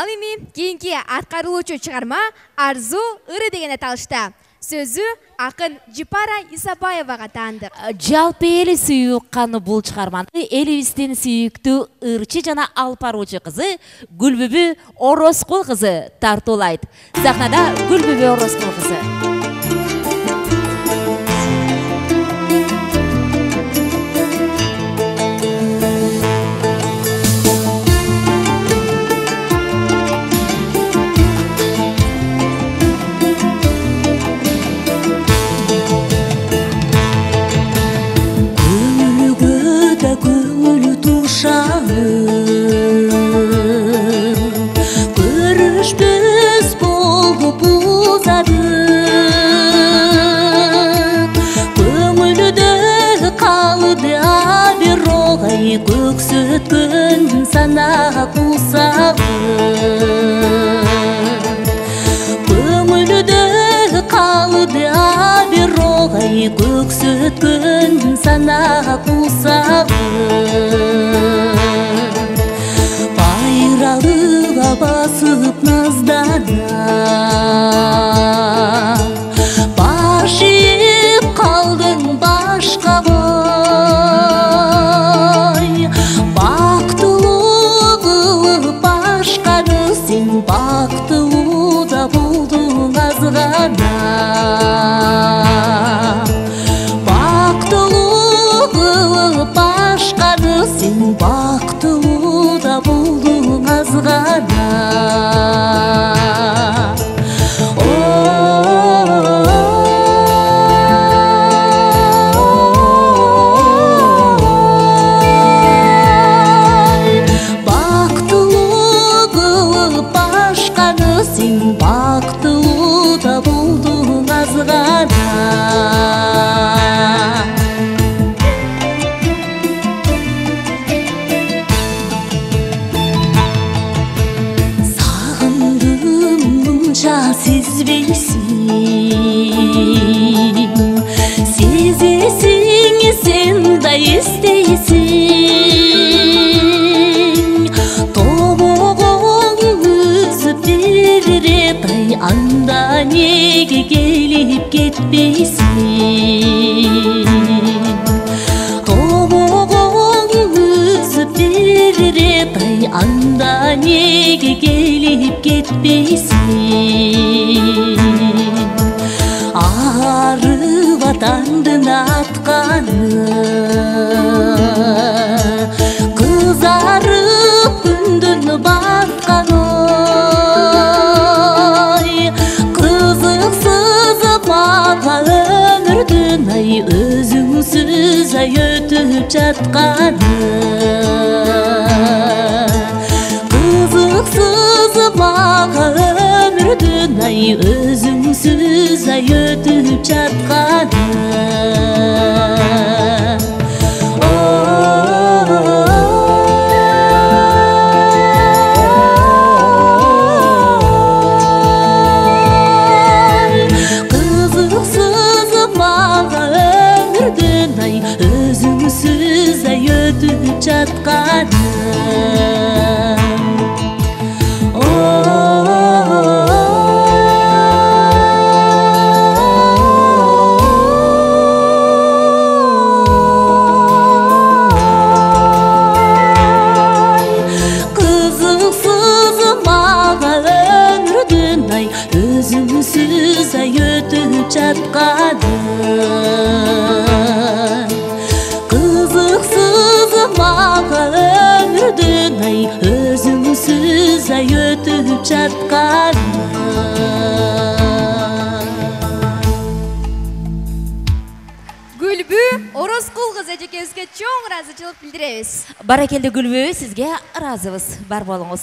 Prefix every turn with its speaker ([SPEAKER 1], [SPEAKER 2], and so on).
[SPEAKER 1] Ал эми кийинки аткарылуучу чыгарма Арзу ыры деген аталышта. Сөзү акын Жипара Исабаевага таандык.
[SPEAKER 2] Жалпы эли сүйүкканы бул чыгарманы элибиздин сүйүктүү ырчы жана алпаруучу кызы Гүлбүбү Орозкул кызы тартуулайт. Сахнада Гүлбүбү Орозкул кызы.
[SPEAKER 3] Көрүшпөс болуп узады, көңүлүдө калды абирогай, көксөткөн санага кусагы. Көңүлүдө калды абирогай, көксөткөн санага кусагы. Байрагыга басып наздана, баш ийип калдың башка бой. Бактылуу кылып башканы сен, бактылуу да болдуң азгана. Бактылуу кылып башканы сен, бактылуу да болдуң азгана. Бактылуу кылып башканы сен, бактылуу да болдуң азгана. Сезбейсиң, сезесиң, сен да эстейсиң. Тобогоң үзүп берет ай, анда неге келип кетпейсиң. Тобогоң үзүп берет ай, анда неге келип кетпейсиң. Ары ватандын атканы, кызарып күндүн батканы. Кызыксыз мага өмүрдүн ай, өзүңсүз ай өтүп жатканы. Кызыксыз мага өмүрдүн ай, өзүңсүз ай өтүп жатканы. Кызыксыз мага өмүрдүн ай, өзүңсүз ай өтүп жатканы. Кызыксыз мага өмүрдүн ай, өзүңсүз ай өтүп жатканы. Кызыксыз мага өмүрдүн ай, өзүңсүз ай өтүп жатканы.
[SPEAKER 1] Гүлбү Орозкул кызы эжекебизге чоң ыраазычылык билдиребиз.
[SPEAKER 2] Баракелде Гүлбүбү, сизге ыраазыбыз. Бар болуңуз.